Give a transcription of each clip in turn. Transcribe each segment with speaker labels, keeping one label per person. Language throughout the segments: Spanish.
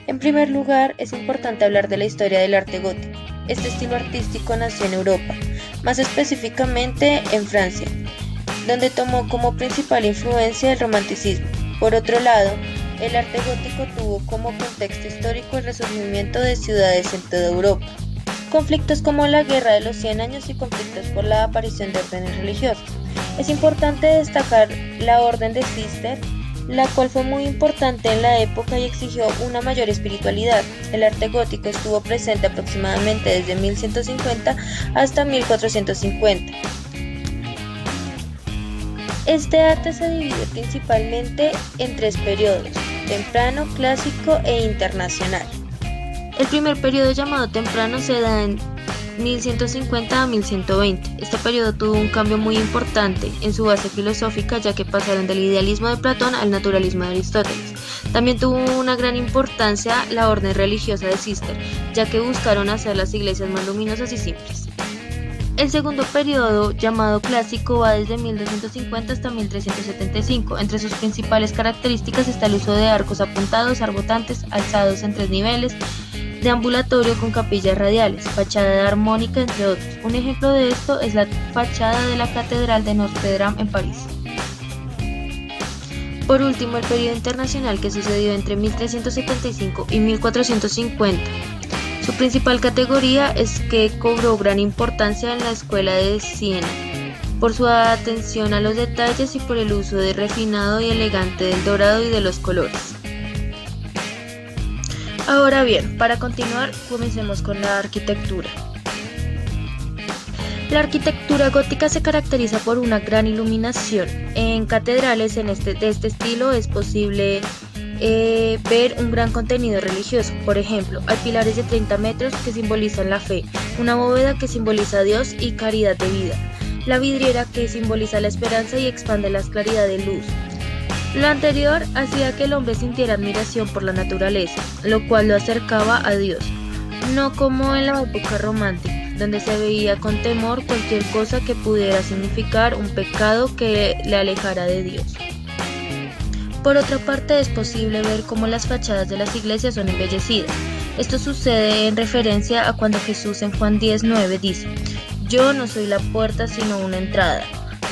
Speaker 1: En primer lugar, es importante hablar de la historia del arte gótico. Este estilo artístico nació en Europa, más específicamente en Francia, donde tomó como principal influencia el romanticismo. Por otro lado, el arte gótico tuvo como contexto histórico el resurgimiento de ciudades en toda Europa, conflictos como la Guerra de los 100 años y conflictos por la aparición de órdenes religiosas. Es importante destacar la Orden de Cister, la cual fue muy importante en la época y exigió una mayor espiritualidad. El arte gótico estuvo presente aproximadamente desde 1150 hasta 1450. Este arte se divide principalmente en tres periodos: temprano, clásico e internacional. El primer periodo, llamado temprano, se da en 1150 a 1120. Este periodo tuvo un cambio muy importante en su base filosófica, ya que pasaron del idealismo de Platón al naturalismo de Aristóteles. También tuvo una gran importancia la orden religiosa de Cister, ya que buscaron hacer las iglesias más luminosas y simples. El segundo periodo, llamado clásico, va desde 1250 hasta 1375. Entre sus principales características está el uso de arcos apuntados, arbotantes, alzados en 3 niveles, deambulatorio con capillas radiales, fachada armónica, entre otros. Un ejemplo de esto es la fachada de la Catedral de Notre Dame en París. Por último, el periodo internacional, que sucedió entre 1375 y 1450. Su principal categoría es que cobró gran importancia en la escuela de Siena, por su atención a los detalles y por el uso de refinado y elegante del dorado y de los colores. Ahora bien, para continuar, comencemos con la arquitectura. La arquitectura gótica se caracteriza por una gran iluminación. En catedrales de este estilo es posible ver un gran contenido religioso. Por ejemplo, hay pilares de 30 metros que simbolizan la fe, una bóveda que simboliza a Dios y caridad de vida, la vidriera que simboliza la esperanza y expande la claridad de luz. Lo anterior hacía que el hombre sintiera admiración por la naturaleza, lo cual lo acercaba a Dios, no como en la época romántica, donde se veía con temor cualquier cosa que pudiera significar un pecado que le alejara de Dios. Por otra parte, es posible ver cómo las fachadas de las iglesias son embellecidas. Esto sucede en referencia a cuando Jesús en Juan 10:9 dice: «Yo no soy la puerta sino una entrada.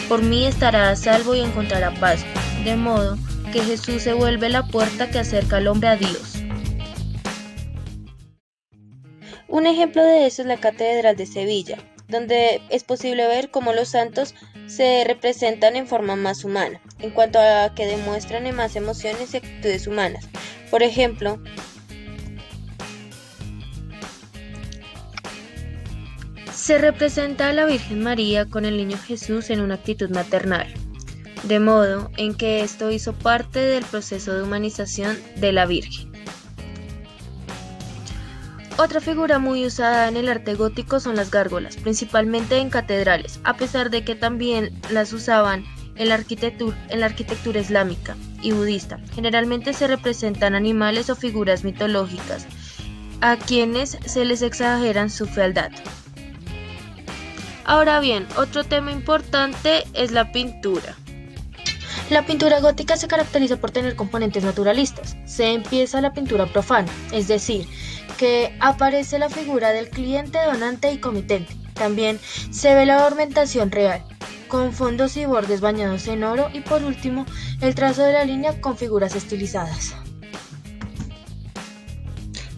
Speaker 1: Por mí estará a salvo y encontrará paz». De modo que Jesús se vuelve la puerta que acerca al hombre a Dios. Un ejemplo de eso es la Catedral de Sevilla, donde es posible ver cómo los santos se representan en forma más humana, en cuanto a que demuestran más emociones y actitudes humanas. Por ejemplo, se representa a la Virgen María con el niño Jesús en una actitud maternal, de modo en que esto hizo parte del proceso de humanización de la Virgen. Otra figura muy usada en el arte gótico son las gárgolas, principalmente en catedrales, a pesar de que también las usaban en la arquitectura islámica y budista. Generalmente se representan animales o figuras mitológicas, a quienes se les exageran su fealdad. Ahora bien, otro tema importante es la pintura. La pintura gótica se caracteriza por tener componentes naturalistas. Se empieza la pintura profana, es decir, que aparece la figura del cliente, donante y comitente. También se ve la ornamentación real, con fondos y bordes bañados en oro, y por último, el trazo de la línea con figuras estilizadas.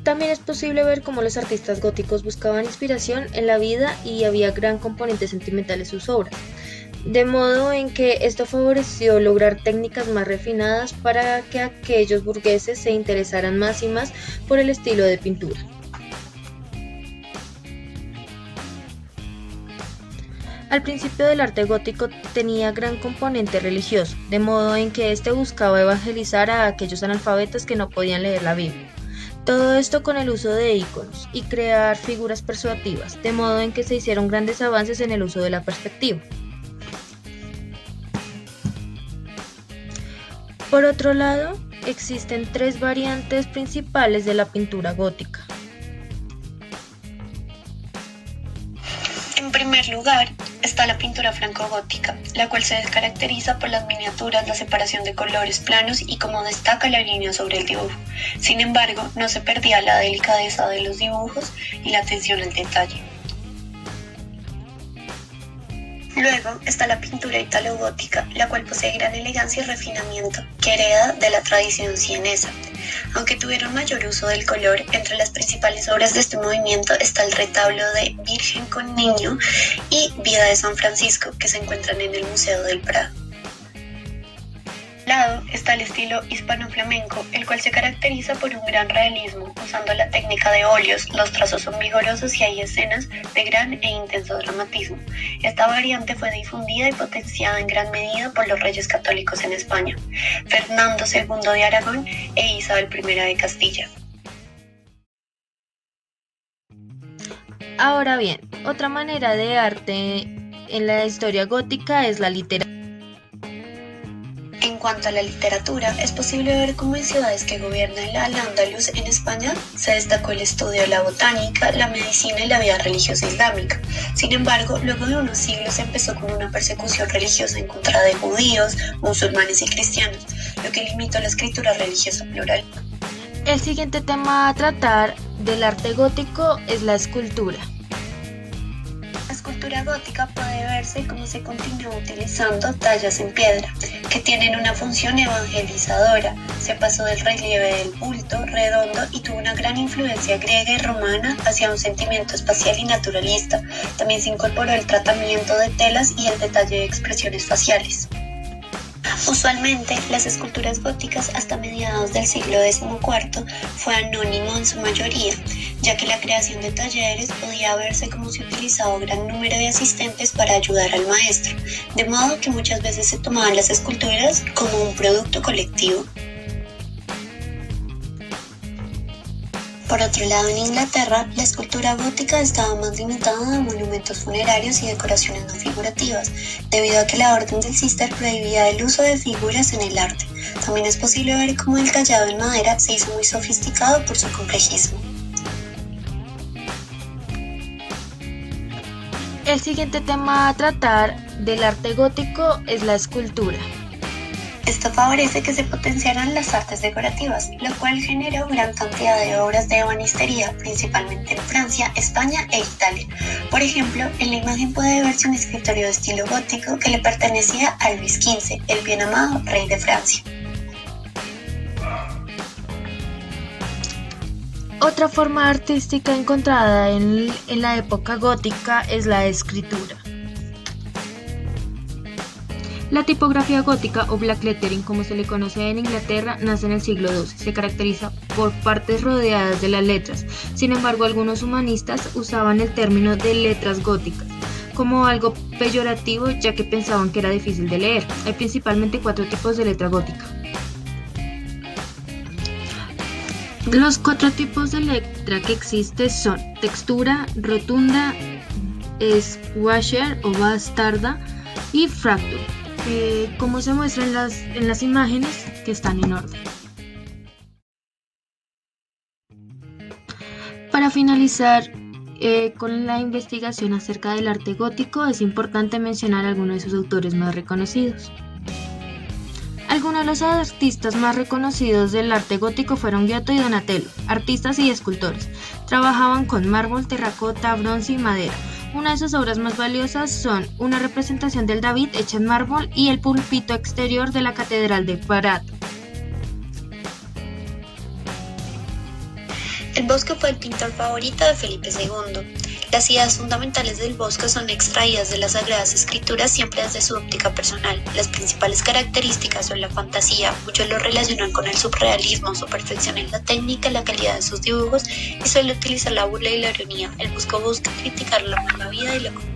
Speaker 1: También es posible ver cómo los artistas góticos buscaban inspiración en la vida y había gran componente sentimental en sus obras, de modo en que esto favoreció lograr técnicas más refinadas para que aquellos burgueses se interesaran más y más por el estilo de pintura. Al principio del arte gótico tenía gran componente religioso, de modo en que éste buscaba evangelizar a aquellos analfabetos que no podían leer la Biblia. Todo esto con el uso de íconos y crear figuras persuasivas, de modo en que se hicieron grandes avances en el uso de la perspectiva. Por otro lado, existen tres variantes principales de la pintura gótica.
Speaker 2: En primer lugar, está la pintura francogótica, la cual se caracteriza por las miniaturas, la separación de colores planos y cómo destaca la línea sobre el dibujo. Sin embargo, no se perdía la delicadeza de los dibujos y la atención al detalle. Luego está la pintura italogótica, la cual posee gran elegancia y refinamiento, que hereda de la tradición sienesa. Aunque tuvieron mayor uso del color, entre las principales obras de este movimiento está el retablo de Virgen con Niño y Vida de San Francisco, que se encuentran en el Museo del Prado. Lado está el estilo hispano-flamenco, el cual se caracteriza por un gran realismo, usando la técnica de óleos. Los trazos son vigorosos y hay escenas de gran e intenso dramatismo. Esta variante fue difundida y potenciada en gran medida por los reyes católicos en España, Fernando II de Aragón e Isabel I de Castilla.
Speaker 1: Ahora bien, otra manera de arte en la historia gótica es la literatura.
Speaker 2: En cuanto a la literatura, es posible ver cómo en ciudades que gobierna el Al-Ándalus en España se destacó el estudio de la botánica, la medicina y la vida religiosa islámica. Sin embargo, luego de unos siglos empezó con una persecución religiosa en contra de judíos, musulmanes y cristianos, lo que limitó la escritura religiosa plural.
Speaker 1: El siguiente tema a tratar del arte gótico es la escultura.
Speaker 2: La escultura gótica puede verse como se continúa utilizando tallas en piedra, que tienen una función evangelizadora. Se pasó del relieve del bulto redondo y tuvo una gran influencia griega y romana hacia un sentimiento espacial y naturalista. También se incorporó el tratamiento de telas y el detalle de expresiones faciales. Usualmente, las esculturas góticas hasta mediados del siglo XIV fue anónimo en su mayoría, ya que la creación de talleres podía verse como si utilizaba un gran número de asistentes para ayudar al maestro, de modo que muchas veces se tomaban las esculturas como un producto colectivo. Por otro lado, en Inglaterra, la escultura gótica estaba más limitada a monumentos funerarios y decoraciones no figurativas, debido a que la Orden del Císter prohibía el uso de figuras en el arte. También es posible ver cómo el tallado en madera se hizo muy sofisticado por su complejismo.
Speaker 1: El siguiente tema a tratar del arte gótico es la escultura.
Speaker 2: Esto favorece que se potenciaran las artes decorativas, lo cual generó gran cantidad de obras de ebanistería, principalmente en Francia, España e Italia. Por ejemplo, en la imagen puede verse un escritorio de estilo gótico que le pertenecía a Luis XV, el bien amado rey de Francia.
Speaker 1: Otra forma artística encontrada en la época gótica es la escritura. La tipografía gótica o black lettering, como se le conoce en Inglaterra, nace en el siglo XII. Se caracteriza por partes rodeadas de las letras. Sin embargo, algunos humanistas usaban el término de letras góticas como algo peyorativo, ya que pensaban que era difícil de leer. Hay principalmente 4 tipos de letra gótica. Los 4 tipos de letra que existen son textura, rotunda, squasher o bastarda y fracture, como se muestra en las imágenes que están en orden. Para finalizar con la investigación acerca del arte gótico, es importante mencionar algunos de sus autores más reconocidos. Algunos de los artistas más reconocidos del arte gótico fueron Giotto y Donatello, artistas y escultores. Trabajaban con mármol, terracota, bronce y madera. Una de sus obras más valiosas son una representación del David hecha en mármol y el púlpito exterior de la Catedral de Prato.
Speaker 2: El Bosco fue el pintor favorito de Felipe II. Las ideas fundamentales del Bosco son extraídas de las Sagradas Escrituras siempre desde su óptica personal. Las principales características son la fantasía, muchos lo relacionan con el surrealismo, su perfección en la técnica, la calidad de sus dibujos y suele utilizar la burla y la ironía. El Bosco busca criticar la mala vida y la comida.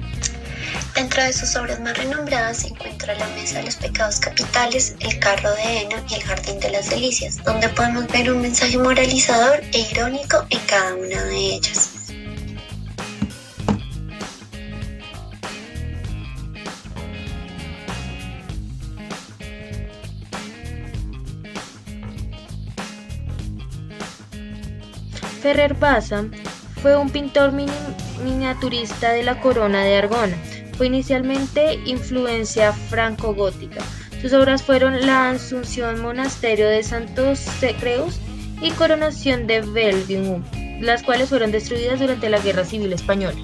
Speaker 2: Dentro de sus obras más renombradas se encuentra La Mesa de los Pecados Capitales, El Carro de Heno y El Jardín de las Delicias, donde podemos ver un mensaje moralizador e irónico en cada una de ellas.
Speaker 1: Ferrer Bassa fue un pintor miniaturista de la Corona de Aragón. fue inicialmente influencia franco-gótica. Sus obras fueron la Asunción Monasterio de Santos Creus y Coronación de Belgium, las cuales fueron destruidas durante la Guerra Civil Española.